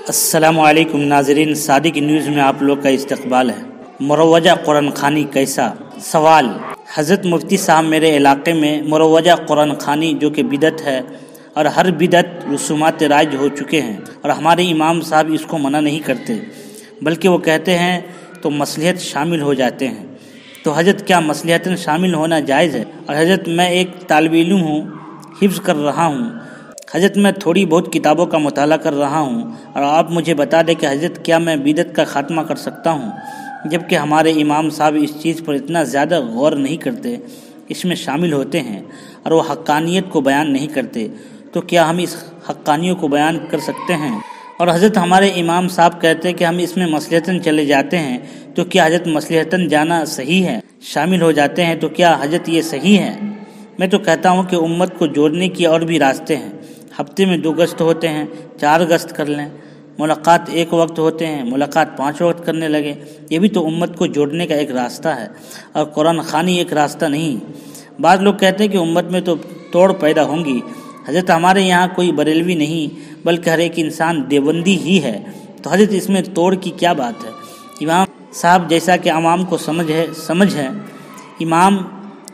السلام علیکم ناظرین، صادق نیوز میں آپ لوگ کا استقبال ہے۔ مروجہ قرآن خوانی کیسا؟ سوال: حضرت مفتی صاحب میرے علاقے میں مروجہ قرآن خوانی جو کہ بدعت ہے اور ہر بدعت رسومات رائج ہو چکے ہیں، اور ہمارے امام صاحب اس کو منع نہیں کرتے بلکہ وہ کہتے ہیں تو مصلحت شامل ہو جاتے ہیں۔ تو حضرت کیا مصلحتاً شامل ہونا جائز ہے؟ اور حضرت میں ایک طالب علم ہوں، حفظ کر رہا ہوں، حضرت میں تھوڑی بہت کتابوں کا مطالعہ کر رہا ہوں، اور آپ مجھے بتا دیں کہ حضرت کیا میں بدعت کا خاتمہ کر سکتا ہوں؟ جبکہ ہمارے امام صاحب اس چیز پر اتنا زیادہ غور نہیں کرتے، اس میں شامل ہوتے ہیں اور وہ حقانیت کو بیان نہیں کرتے، تو کیا ہم اس حقانیت کو بیان کر سکتے ہیں؟ اور حضرت ہمارے امام صاحب کہتے ہیں کہ ہم اس میں مصلحتاً چلے جاتے ہیں، تو کیا حضرت مصلحتاً جانا صحیح ہے؟ شامل ہو جاتے ہیں تو کیا حضرت یہ صحیح ہے؟ میں تو کہتا ہوں کہ امت کو جوڑنے کی اور بھی راستے ہیں۔ ہفتے میں 2 گشت ہوتے ہیں، 4 گشت کر لیں۔ ملاقات 1 وقت ہوتے ہیں، ملاقات 5 وقت کرنے لگے۔ یہ بھی تو امت کو جوڑنے کا ایک راستہ ہے، اور قرآن خوانی ایک راستہ نہیں۔ بعض لوگ کہتے ہیں کہ امت میں تو توڑ پیدا ہوں گی۔ حضرت ہمارے یہاں کوئی بریلوی نہیں بلکہ ہر ایک انسان دیوبندی ہی ہے، تو حضرت اس میں توڑ کی کیا بات ہے؟ امام صاحب جیسا کہ عوام کو سمجھ ہے امام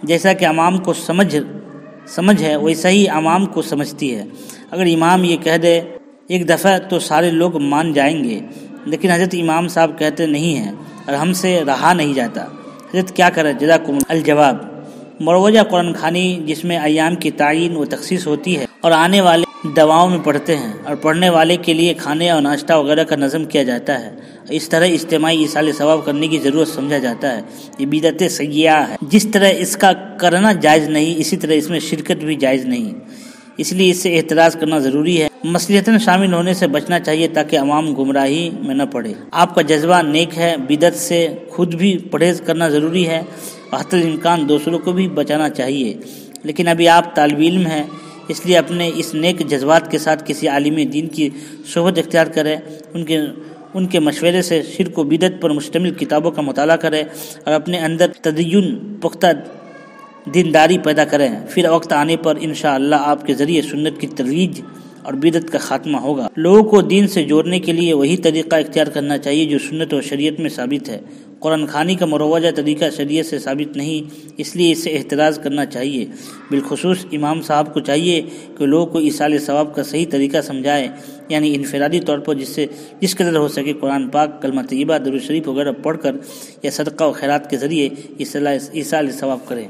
جیسا کہ عوام کو سمجھ ہے ویسا ہی عوام کو سمجھتی ہے۔ اگر امام یہ کہہ دے ایک دفعہ تو سارے لوگ مان جائیں گے، لیکن حضرت امام صاحب کہتے نہیں ہیں اور ہم سے رہا نہیں جاتا۔ حضرت کیا کرے؟ جزاکم الجواب۔ مروجہ قرآن خوانی جس میں ایام کی تعین و تخصیص ہوتی ہے اور آنے والے دواؤں میں پڑھتے ہیں، اور پڑھنے والے کے لیے کھانے اور ناشتہ وغیرہ کا نظم کیا جاتا ہے، اس طرح اجتماعی ایصال ثواب کرنے کی ضرورت سمجھا جاتا ہے، یہ بدعت سیئہ ہے۔ جس طرح اس کا کرنا جائز نہیں، اسی طرح اس میں شرکت بھی جائز نہیں، اس لیے اس سے احتراز کرنا ضروری ہے۔ مصلحتاً شامل ہونے سے بچنا چاہیے تاکہ عوام گمراہی میں نہ پڑے۔ آپ کا جذبہ نیک ہے، بدعت سے خود بھی پرہیز کرنا ضروری ہے، اور حتی الامکان دوسروں کو بھی بچانا چاہیے، لیکن ابھی آپ طالب علم ہیں، اس لیے اپنے اس نیک جذبات کے ساتھ کسی عالم دین کی صحبت اختیار کریں، ان کے مشورے سے شرک و بدعت پر مشتمل کتابوں کا مطالعہ کریں، اور اپنے اندر تدین پختہ دینداری پیدا کریں۔ پھر وقت آنے پر انشاءاللہ آپ کے ذریعے سنت کی ترویج اور بدعت کا خاتمہ ہوگا۔ لوگوں کو دین سے جوڑنے کے لیے وہی طریقہ اختیار کرنا چاہیے جو سنت و شریعت میں ثابت ہے۔ قرآن خوانی کا مروجہ طریقہ شریعت سے ثابت نہیں، اس لیے اس سے احتراز کرنا چاہیے۔ بالخصوص امام صاحب کو چاہیے کہ لوگوں کو ایصال ثواب کا صحیح طریقہ سمجھائے، یعنی انفرادی طور پر جس قدر ہو سکے قرآن پاک، کلمہ طیبہ، درود شریف وغیرہ پڑھ کر یا صدقہ و خیرات کے ذریعے ایصال ثواب کریں۔